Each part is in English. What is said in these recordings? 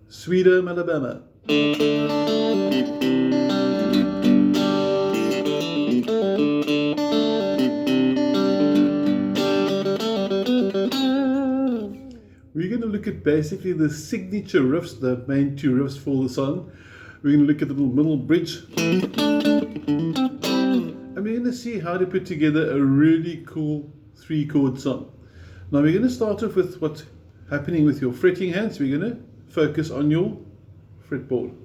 Sweet Home Alabama. We're going to look at basically the signature riffs, the main two riffs for the song. We're going to look at the little middle bridge. And we're going to see how to put together a really cool 3-chord song. Now we're going to start off with what's happening with your fretting hands. We're going to focus on your fretboard.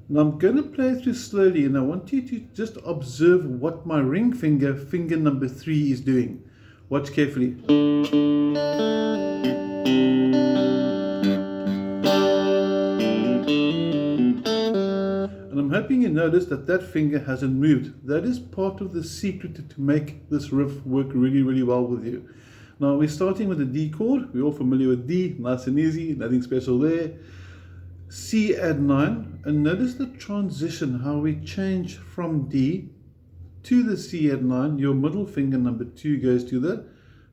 Now I'm going to play through slowly, and I want you to just observe what my ring finger, finger number 3, is doing. Watch carefully. And I'm hoping you notice that that finger hasn't moved. That is part of the secret to make this riff work really, really well with you. Now we're starting with the D chord. We're all familiar with D, nice and easy, nothing special there. C add 9, and notice the transition, how we change from D to the C add 9. Your middle finger number 2 goes to the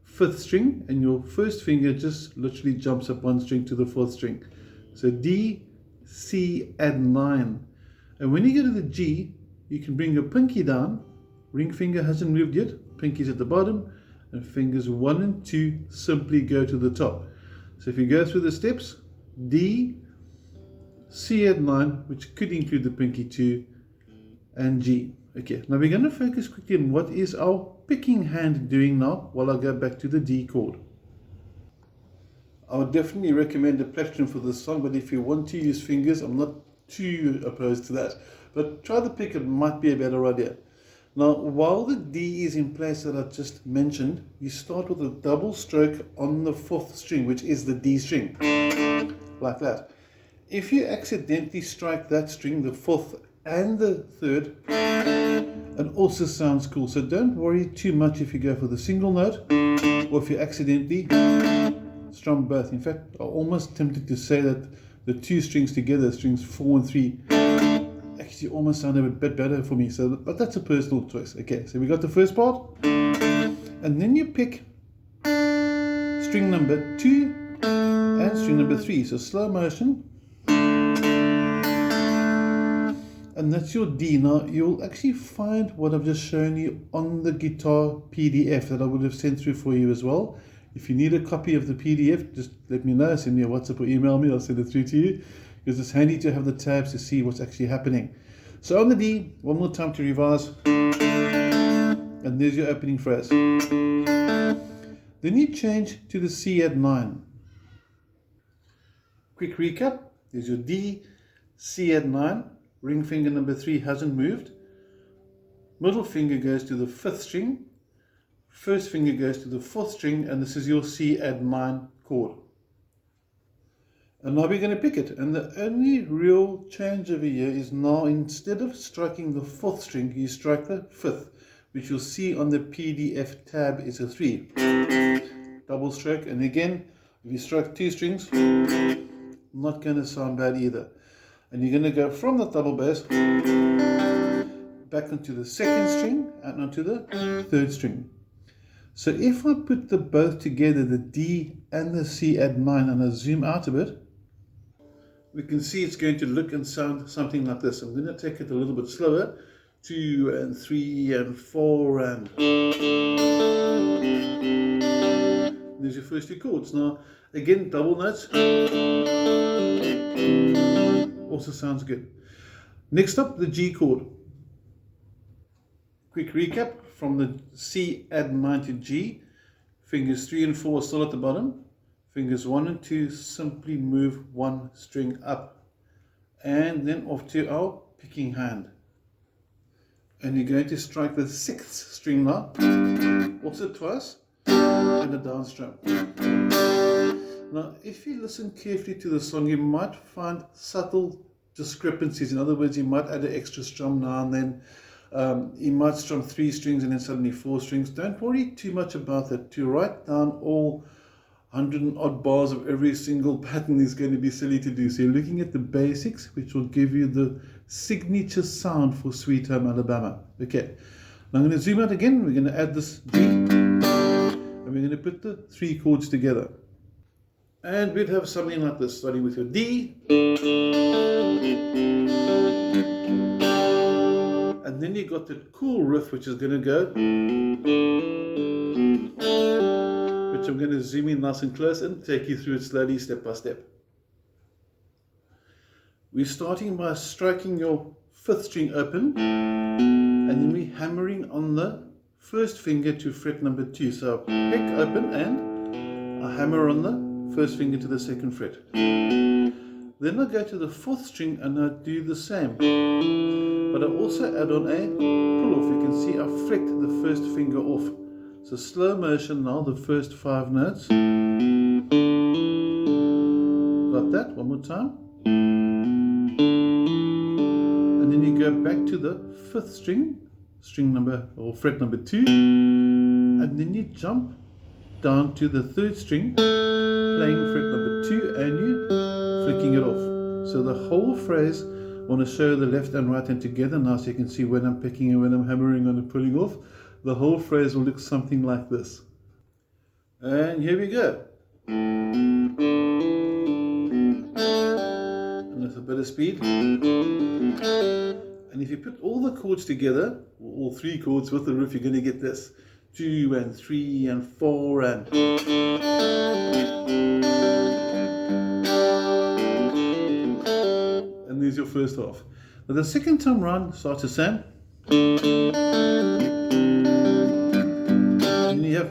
5th string, and your first finger just literally jumps up 1 string to the 4th string. So D, C add 9. And when you go to the G, you can bring your pinky down. Ring finger hasn't moved yet, pinky's at the bottom, and fingers 1 and 2 simply go to the top. So if you go through the steps, D, C add 9, which could include the pinky 2, and G. Okay, now we're going to focus quickly on what is our picking hand doing now while I go back to the D chord. I would definitely recommend a plectrum for this song, but if you want to use fingers, I'm not too opposed to that. But try the pick, it might be a better idea. Now, while the D is in place that I just mentioned, you start with a double stroke on the 4th string, which is the D string, like that. If you accidentally strike that string, the 4th and the 3rd, it also sounds cool. So don't worry too much if you go for the single note, or if you accidentally strum both. In fact, I'm almost tempted to say that the 2 strings together, strings 4 and 3, actually almost sound a bit better for me. So, but that's a personal choice. Okay, so we got the first part, and then you pick string number 2 and string number 3. So slow motion. And that's your D. Now you'll actually find what I've just shown you on the guitar PDF that I would have sent through for you as well. If you need a copy of the PDF, just let me know, send me a WhatsApp or email me, I'll send it through to you, because it's handy to have the tabs to see what's actually happening. So on the D, one more time to revise, and there's your opening phrase. Then you change to the C add 9. Quick recap, there's your D, C add 9, ring finger number 3 hasn't moved, middle finger goes to the 5th string, first finger goes to the 4th string, and this is your C add 9 chord. And now we're going to pick it, and the only real change over here is now instead of striking the 4th string, you strike the 5th, which you'll see on the PDF tab is a 3. Double stroke, and again, if you strike 2 strings, not going to sound bad either. And you're going to go from the double bass back onto the 2nd string and onto the 3rd string. So if I put the both together, the D and the C add 9, and I zoom out a bit, we can see it's going to look and sound something like this. I'm going to take it a little bit slower. 2 and 3 and 4 and there's your first 2 chords. Now again, double notes also sounds good. Next up, the G chord. Quick recap from the C add 9 to G. Fingers 3 and 4 are still at the bottom. Fingers 1 and 2 simply move 1 string up, and then off to our picking hand. And you're going to strike the 6th string now, also twice, and a down strum. Now, if you listen carefully to the song, you might find subtle discrepancies. In other words, you might add an extra strum now and then. You might strum 3 strings and then suddenly 4 strings. Don't worry too much about that. To write down all 100 and odd bars of every single pattern is going to be silly to do. So you're looking at the basics, which will give you the signature sound for Sweet Home Alabama. Okay, now I'm going to zoom out again. We're going to add this G, and we're going to put the 3 chords together. And we'd have something like this, starting with your D. And then you got that cool riff, which is going to go, which I'm going to zoom in nice and close and take you through it slowly, step by step. We're starting by striking your 5th string open, and then we're hammering on the 1st finger to fret number 2. So I pick open and I hammer on the 1st finger to the 2nd fret. Then I go to the 4th string and I do the same. But I also add on a pull off. You can see I fret the 1st finger off. So slow motion now, the first 5 notes. Got that? One more time. And then you go back to the 5th string number or fret number 2, and then you jump down to the 3rd string, playing fret number 2, and you flicking it off. So the whole phrase, I want to show the left and right hand together now, so you can see when I'm picking and when I'm hammering on and pulling off. The whole phrase will look something like this. And here we go. And with a bit of speed. And if you put all the chords together, all 3 chords with the riff, you're going to get this. 2 and 3 and 4 and... And there's your first half. Now the second time round starts the same. And you have...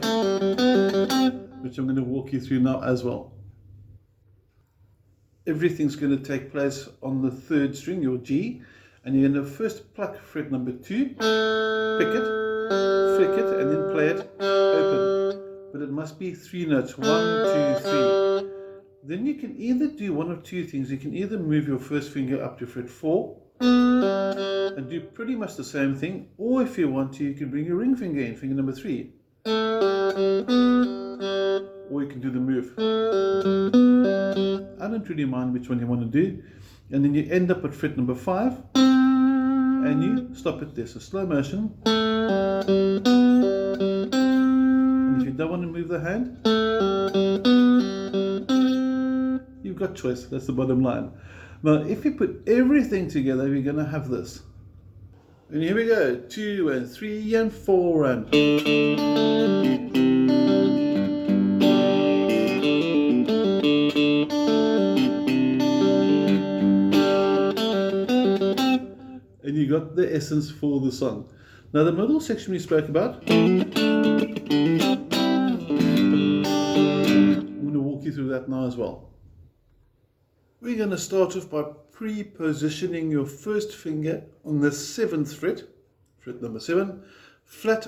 which I'm going to walk you through now as well. Everything's going to take place on the 3rd string, your G. And you're going to first pluck fret number 2, pick it, flick it, and then play it open. But it must be 3 notes, 1, 2, 3. Then you can either do one of 2 things. You can either move your 1st finger up to fret 4 and do pretty much the same thing, or if you want to, you can bring your ring finger in, finger number 3. Or you can do the move. I don't really mind which one you want to do. And then you end up at fret number 5. And you stop it there, so slow motion. And if you don't want to move the hand, you've got choice. That's the bottom line. Now, if you put everything together, we're going to have this. And here we go. 2 and 3 and 4 and... And you got the essence for the song. Now the middle section we spoke about, I'm going to walk you through that now as well. We're going to start off by pre-positioning your 1st finger on the 7th fret, fret number 7, flat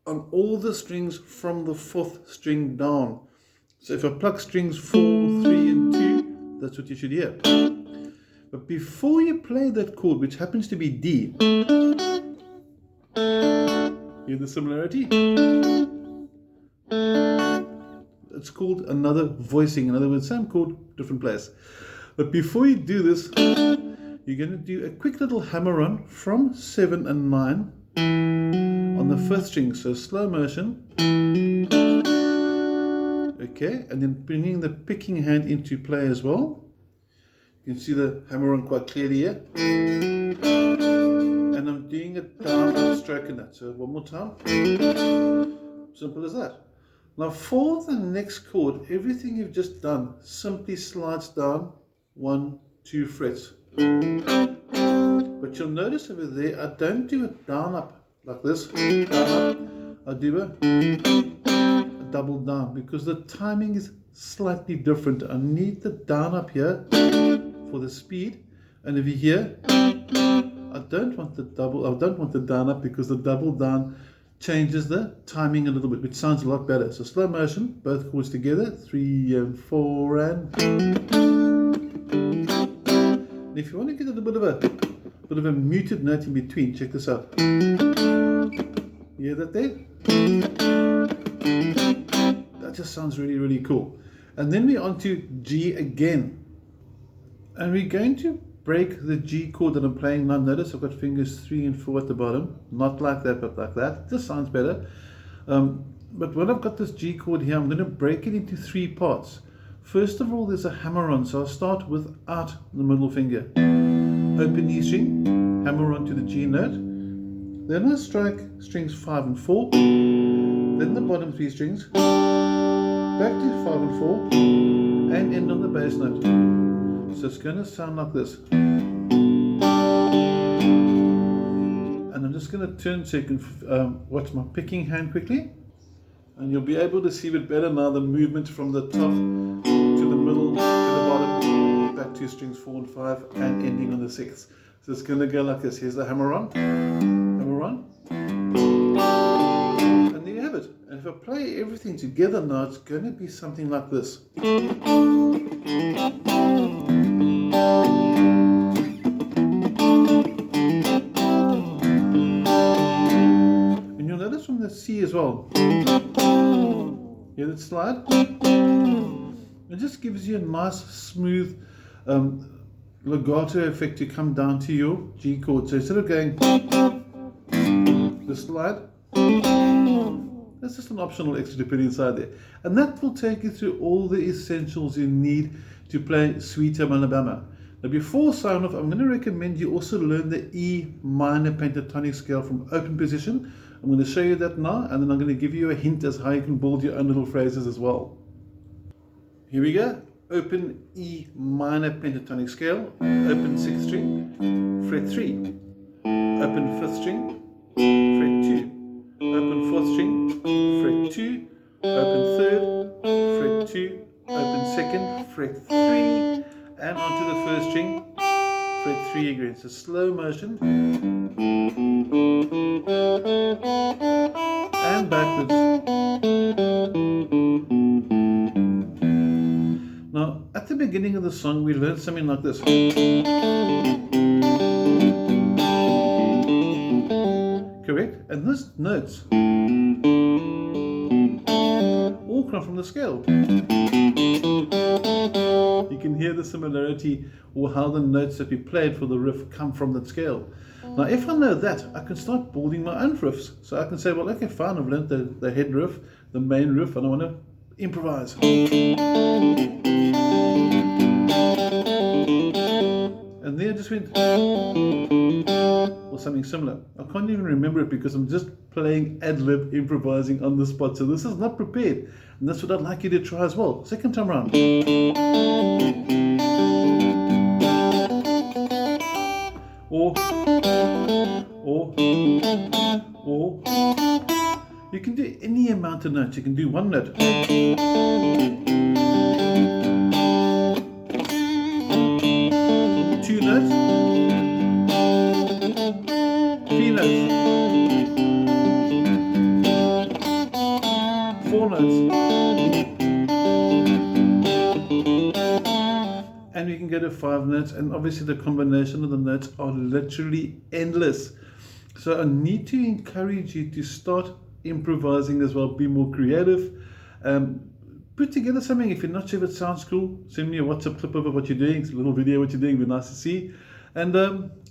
on all the strings from the 4th string down. So if I pluck strings 4, 3 and 2, that's what you should hear. But before you play that chord, which happens to be D, hear the similarity? It's called another voicing. In other words, same chord, different place. But before you do this, you're going to do a quick little hammer on from 7 and 9 on the 5th string. So slow motion. Okay, and then bringing the picking hand into play as well. You can see the hammer on quite clearly here. And I'm doing it down and stroking that. So one more time. Simple as that. Now for the next chord, everything you've just done simply slides down 1, 2 frets. But you'll notice over there, I don't do it down up like this. Down up. I do a double down because the timing is slightly different. I need the down up here for the speed, and over here I don't want the down up because the double down changes the timing a little bit, which sounds a lot better. So slow motion, both chords together, 3 and 4 and if you want to get a little bit of a muted note in between, check this out. You hear that there? That just sounds really, really cool. And then we're on to G again. And we're going to break the G chord that I'm playing now. Notice I've got fingers 3 and 4 at the bottom. Not like that, but like that. This sounds better. But when I've got this G chord here, I'm going to break it into 3 parts. First of all, there's a hammer on, so I'll start without the middle finger. Open E string, hammer on to the G note. Then I strike strings 5 and 4. Then the bottom 3 strings, back to 5 and 4, and end on the bass note. So it's going to sound like this. And I'm just going to turn so you can watch my picking hand quickly. And you'll be able to see it better now, the movement from the top to the middle, to the bottom, back to strings 4 and 5, and ending on the 6th. So it's going to go like this. Here's the hammer on, hammer on. And there you have it. And if I play everything together now, it's going to be something like this. And you'll notice from the C as well. Hear that slide? It just gives you a nice smooth legato effect to come down to your G chord. So instead of going the slide, that's just an optional extra to put inside there. And that will take you through all the essentials you need to play Sweet Home Alabama. Now before sign off, I'm going to recommend you also learn the E minor pentatonic scale from open position. I'm going to show you that now, and then I'm going to give you a hint as how you can build your own little phrases as well. Here we go. Open E minor pentatonic scale, open 6th string, fret 3, open 5th string, fret 2, open 4th string, fret 2, open 3rd, fret 2, open 2nd, fret 3, and onto the 1st string, fret 3 again. So slow motion, and backwards. Now, at the beginning of the song, we learned something like this. Correct? And these notes all come from the scale. You can hear the similarity, or how the notes that we played for the riff come from that scale. Now, if I know that, I can start building my own riffs. So I can say, well, okay, fine, I've learned the head riff, the main riff, and I want to improvise. And there I just went, or something similar. I can't even remember it because I'm just playing ad-lib, improvising on the spot. So this is not prepared. And that's what I'd like you to try as well. Second time around. Or you can do any amount of notes. You can do one note. 2 notes. 3 notes. 4 notes. And we can go to 5 notes, and obviously the combination of the notes are literally endless. So I need to encourage you to start improvising as well, be more creative. Put together something. If you're not sure if it sounds cool, send me a WhatsApp clip of what you're doing. It's a little video what you're doing, it'd be nice to see. And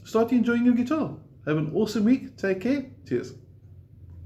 start enjoying your guitar. Have an awesome week. Take care. Cheers.